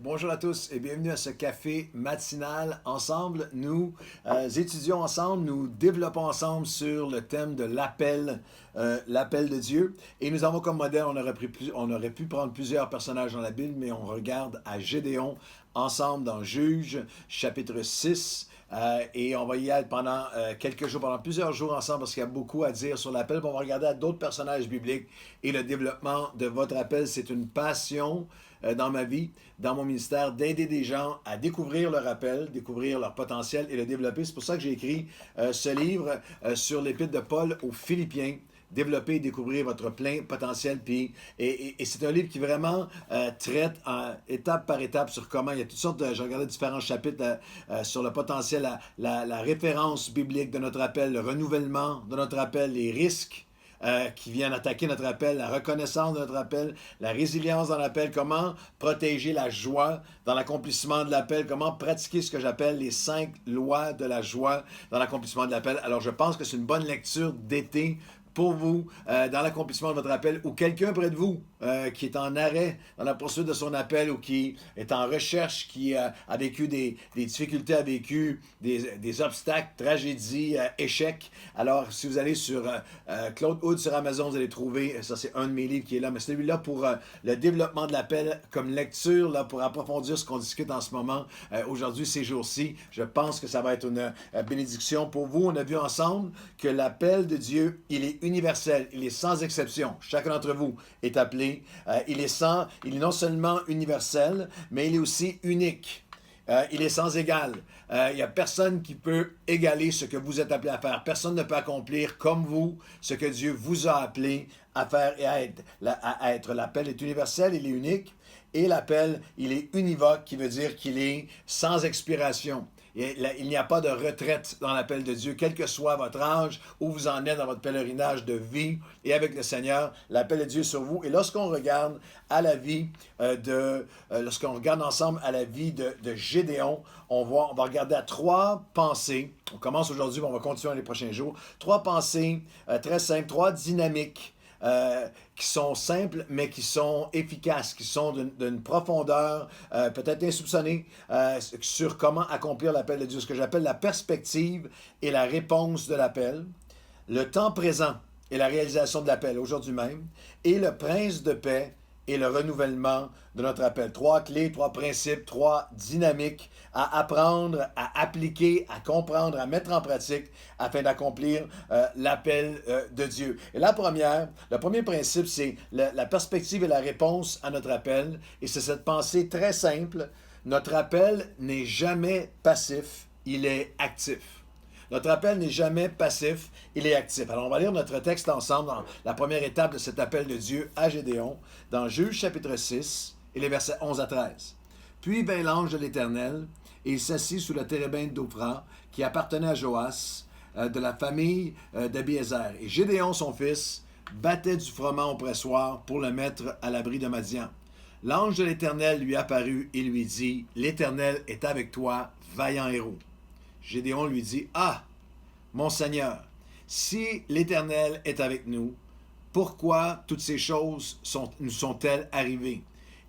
Bonjour à tous et bienvenue à ce café matinal. Ensemble, nous étudions ensemble, nous développons ensemble sur le thème de l'appel de Dieu. Et nous avons comme modèle, on aurait pu prendre plusieurs personnages dans la Bible, mais on regarde à Gédéon ensemble dans Juges, chapitre 6. Et on va y être pendant quelques jours, pendant plusieurs jours ensemble, parce qu'il y a beaucoup à dire sur l'appel. Puis on va regarder à d'autres personnages bibliques et le développement de votre appel. C'est une passion dans ma vie, dans mon ministère, d'aider des gens à découvrir leur appel, découvrir leur potentiel et le développer. C'est pour ça que j'ai écrit ce livre sur l'épître de Paul aux Philippiens. Développer et découvrir votre plein potentiel. Et c'est un livre qui vraiment traite étape par étape sur comment, il y a toutes sortes de, j'ai regardé différents chapitres sur le potentiel, la référence biblique de notre appel, le renouvellement de notre appel, les risques qui viennent attaquer notre appel, la reconnaissance de notre appel, la résilience dans l'appel, comment protéger la joie dans l'accomplissement de l'appel, comment pratiquer ce que j'appelle les 5 lois de la joie dans l'accomplissement de l'appel. Alors je pense que c'est une bonne lecture d'été pour vous dans l'accomplissement de votre appel ou quelqu'un près de vous qui est en arrêt dans la poursuite de son appel ou qui est en recherche, qui a vécu des difficultés, a vécu des obstacles, tragédies, échecs. Alors, si vous allez sur Claude Hood sur Amazon, vous allez trouver, ça c'est un de mes livres qui est là, mais celui-là pour le développement de l'appel comme lecture, là, pour approfondir ce qu'on discute en ce moment, aujourd'hui, ces jours-ci. Je pense que ça va être une bénédiction pour vous. On a vu ensemble que l'appel de Dieu, il est universel, il est sans exception. Chacun d'entre vous est appelé. Il est non seulement universel, mais il est aussi unique. Il est sans égal. Il n'y a personne qui peut égaler ce que vous êtes appelé à faire. Personne ne peut accomplir comme vous ce que Dieu vous a appelé à faire et à être. L'appel est universel, il est unique. Et l'appel, il est univoque, qui veut dire qu'il est sans expiration. Il n'y a pas de retraite dans l'appel de Dieu, quel que soit votre âge, où vous en êtes dans votre pèlerinage de vie et avec le Seigneur, l'appel de Dieu sur vous. Et lorsqu'on regarde à la vie lorsqu'on regarde ensemble à la vie de Gédéon, on va regarder à 3 pensées. On commence aujourd'hui, mais on va continuer les prochains jours. 3 pensées très simples, 3 dynamiques qui sont simples, mais qui sont efficaces, qui sont d'une profondeur peut-être insoupçonnée sur comment accomplir l'appel de Dieu, ce que j'appelle la perspective et la réponse de l'appel, le temps présent et la réalisation de l'appel aujourd'hui même, et le prince de paix et le renouvellement de notre appel. 3 clés, 3 principes, 3 dynamiques à apprendre, à appliquer, à comprendre, à mettre en pratique afin d'accomplir l'appel de Dieu. Et le premier principe, c'est la perspective et la réponse à notre appel. Et c'est cette pensée très simple. Notre appel n'est jamais passif, il est actif. Notre appel n'est jamais passif, il est actif. Alors on va lire notre texte ensemble dans la première étape de cet appel de Dieu à Gédéon, dans Juges chapitre 6 et les versets 11 à 13. Puis vint l'ange de l'Éternel, et il s'assit sous le térébinthe d'Ophra, qui appartenait à Joas, de la famille d'Abiézer. Et Gédéon, son fils, battait du froment au pressoir pour le mettre à l'abri de Madian. L'ange de l'Éternel lui apparut et lui dit, « L'Éternel est avec toi, vaillant héros. » Gédéon lui dit, « Ah, mon Seigneur, si l'Éternel est avec nous, pourquoi toutes ces choses nous sont-elles arrivées?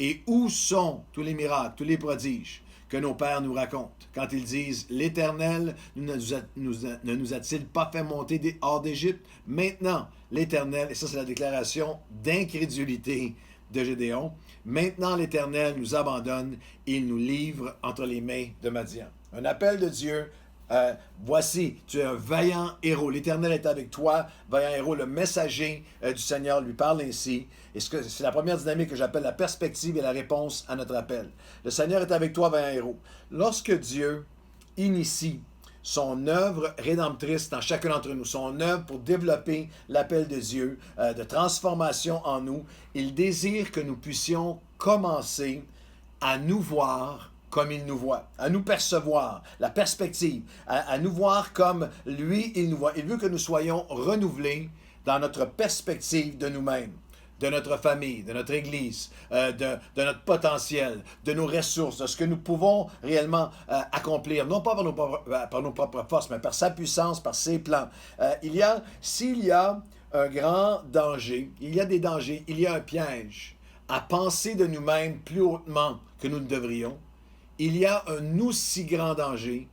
Et où sont tous les miracles, tous les prodiges que nos pères nous racontent quand ils disent, l'Éternel ne nous a-t-il pas fait monter hors d'Égypte? Maintenant, l'Éternel, et ça c'est la déclaration d'incrédulité de Gédéon, maintenant l'Éternel nous abandonne et il nous livre entre les mains de Madian. » Un appel de Dieu. Voici, tu es un vaillant héros. L'Éternel est avec toi, vaillant héros. Le messager du Seigneur lui parle ainsi. Et c'est la première dynamique que j'appelle la perspective et la réponse à notre appel. Le Seigneur est avec toi, vaillant héros. Lorsque Dieu initie son œuvre rédemptrice dans chacun d'entre nous, son œuvre pour développer l'appel de Dieu, de transformation en nous, il désire que nous puissions commencer à nous voir comme il nous voit, à nous percevoir, la perspective, à nous voir comme lui, il nous voit. Il veut que nous soyons renouvelés dans notre perspective de nous-mêmes, de notre famille, de notre Église, de notre potentiel, de nos ressources, de ce que nous pouvons réellement accomplir, non pas par nos propres forces, mais par sa puissance, par ses plans. S'il y a un grand danger, il y a des dangers, il y a un piège à penser de nous-mêmes plus hautement que nous ne devrions, il y a un aussi grand danger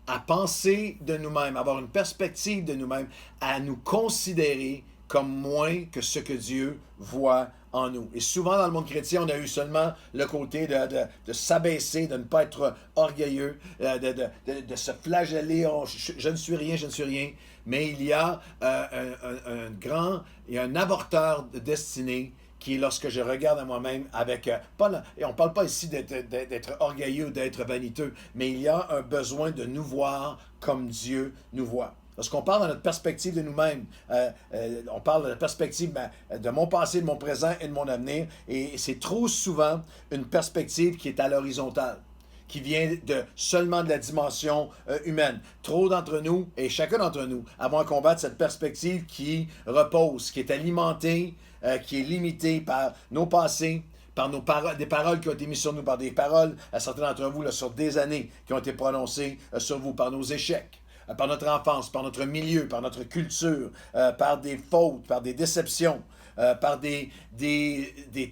à penser de nous-mêmes, avoir une perspective de nous-mêmes, à nous considérer comme moins que ce que Dieu voit en nous. Et souvent dans le monde chrétien, on a eu seulement le côté de s'abaisser, de ne pas être orgueilleux, de se flageller. Oh, je ne suis rien, je ne suis rien. Mais il y a un grand et un avorteur de destinée qui est lorsque je regarde à moi-même avec... et on ne parle pas ici d'être orgueilleux ou d'être vaniteux, mais il y a un besoin de nous voir comme Dieu nous voit. Lorsqu'on parle de notre perspective de nous-mêmes, on parle de la perspective de mon passé, de mon présent et de mon avenir, et c'est trop souvent une perspective qui est à l'horizontale, qui vient seulement de la dimension humaine. Trop d'entre nous, et chacun d'entre nous, avons à combattre cette perspective qui repose, qui est alimentée, qui est limitée par nos passés, par des paroles qui ont été mises sur nous, par des paroles, à certains d'entre vous, là, sur des années, qui ont été prononcées sur vous, par nos échecs, par notre enfance, par notre milieu, par notre culture, par des fautes, par des déceptions, par des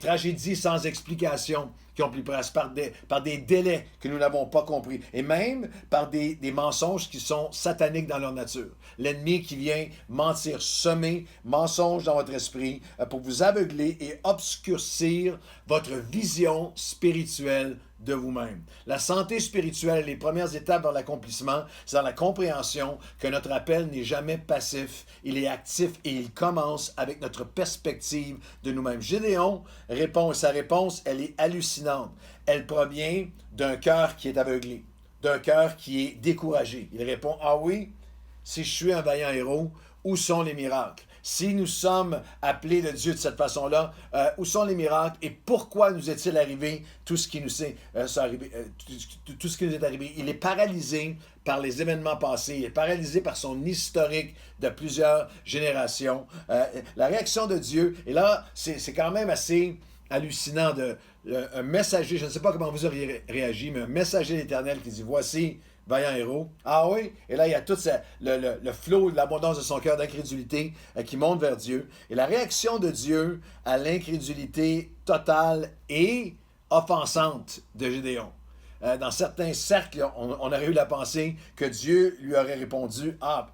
tragédies sans explication qui ont pris place, par des délais que nous n'avons pas compris, et même par des mensonges qui sont sataniques dans leur nature. L'ennemi qui vient mentir, semer mensonges dans votre esprit pour vous aveugler et obscurcir votre vision spirituelle de vous-même. La santé spirituelle, les premières étapes vers l'accomplissement, c'est dans la compréhension que notre appel n'est jamais passif, il est actif et il commence avec notre perspective de nous-mêmes. Gédéon répond, et sa réponse, elle est hallucinante. Elle provient d'un cœur qui est aveuglé, d'un cœur qui est découragé. Il répond, ah oui, si je suis un vaillant héros, où sont les miracles? Si nous sommes appelés de Dieu de cette façon-là, où sont les miracles et pourquoi nous est-il arrivé tout ce qui nous est arrivé? Tout ce qui nous est arrivé? Il est paralysé par les événements passés, il est paralysé par son historique de plusieurs générations. La réaction de Dieu, et là, c'est quand même assez hallucinant, un messager, je ne sais pas comment vous auriez réagi, mais un messager de l'Éternel qui dit, voici, vaillant héros. Ah oui? Et là, il y a tout le flot de l'abondance de son cœur d'incrédulité qui monte vers Dieu. Et la réaction de Dieu à l'incrédulité totale et offensante de Gédéon. Dans certains cercles, on aurait eu la pensée que Dieu lui aurait répondu, ah,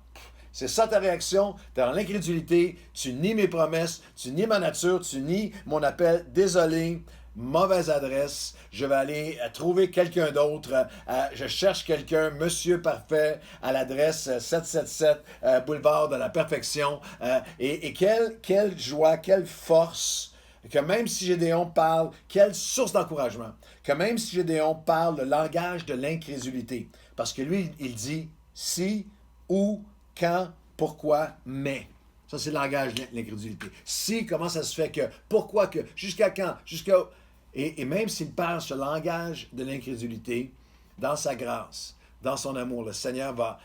c'est ça ta réaction, tu es dans l'incrédulité, tu nies mes promesses, tu nies ma nature, tu nies mon appel, désolé, mauvaise adresse, je vais aller trouver quelqu'un d'autre, je cherche quelqu'un, Monsieur Parfait, à l'adresse 777 Boulevard de la Perfection, et quelle joie, quelle force, que même si Gédéon parle, quelle source d'encouragement, que même si Gédéon parle le langage de l'incrédulité, parce que lui, il dit si, où, quand, pourquoi, mais. Ça, c'est le langage de l'incrédulité. Si, comment ça se fait que, pourquoi que, jusqu'à quand, jusqu'à... Et même s'il parle ce langage de l'incrédulité, dans sa grâce, dans son amour, le Seigneur va...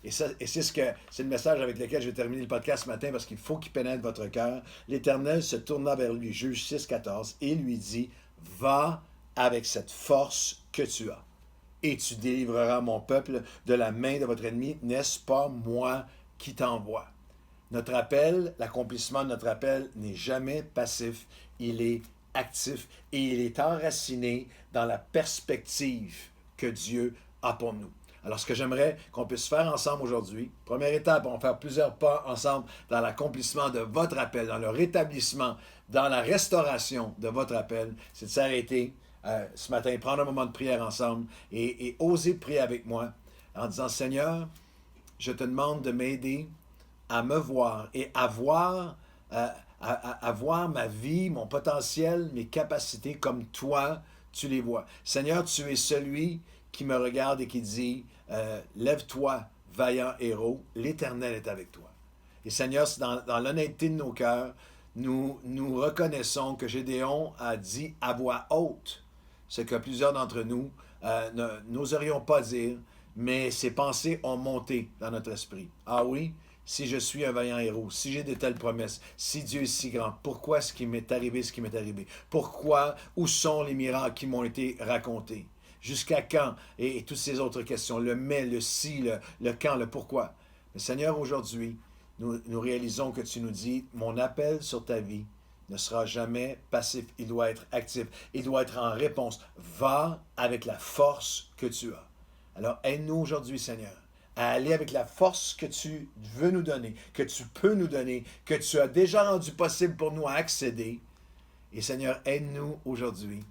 Et c'est le message avec lequel je vais terminer le podcast ce matin, parce qu'il faut qu'il pénètre votre cœur. L'Éternel se tourna vers lui, Juge 6,14, et lui dit, « Va avec cette force que tu as, et tu délivreras mon peuple de la main de votre ennemi, n'est-ce pas moi qui t'envoie? » Notre appel, l'accomplissement de notre appel n'est jamais passif, il est actif et il est enraciné dans la perspective que Dieu a pour nous. Alors, ce que j'aimerais qu'on puisse faire ensemble aujourd'hui, première étape, on va faire plusieurs pas ensemble dans l'accomplissement de votre appel, dans le rétablissement, dans la restauration de votre appel, c'est de s'arrêter ce matin, prendre un moment de prière ensemble et oser prier avec moi en disant, Seigneur, je te demande de m'aider à me voir et à voir ma vie, mon potentiel, mes capacités comme toi, tu les vois. Seigneur, tu es celui qui me regarde et qui dit, lève-toi, vaillant héros, l'Éternel est avec toi. Et Seigneur, dans l'honnêteté de nos cœurs, nous reconnaissons que Gédéon a dit à voix haute ce que plusieurs d'entre nous n'oserions pas dire, mais ces pensées ont monté dans notre esprit. Ah oui? Si je suis un vaillant héros, si j'ai de telles promesses, si Dieu est si grand, pourquoi est-ce qu'il m'est arrivé ce qui m'est arrivé? Pourquoi? Où sont les miracles qui m'ont été racontés? Jusqu'à quand? Et toutes ces autres questions, le mais, le si, le quand, le pourquoi. Mais Seigneur, aujourd'hui, nous réalisons que tu nous dis, mon appel sur ta vie ne sera jamais passif. Il doit être actif. Il doit être en réponse. Va avec la force que tu as. Alors, aide-nous aujourd'hui, Seigneur, à aller avec la force que tu veux nous donner, que tu peux nous donner, que tu as déjà rendu possible pour nous à accéder. Et Seigneur, aide-nous aujourd'hui.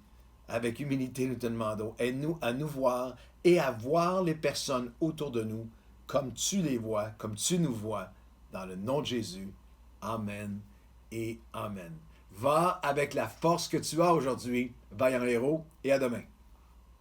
Avec humilité, nous te demandons. Aide-nous à nous voir et à voir les personnes autour de nous comme tu les vois, comme tu nous vois. Dans le nom de Jésus. Amen et Amen. Va avec la force que tu as aujourd'hui. Vaillant héros et à demain.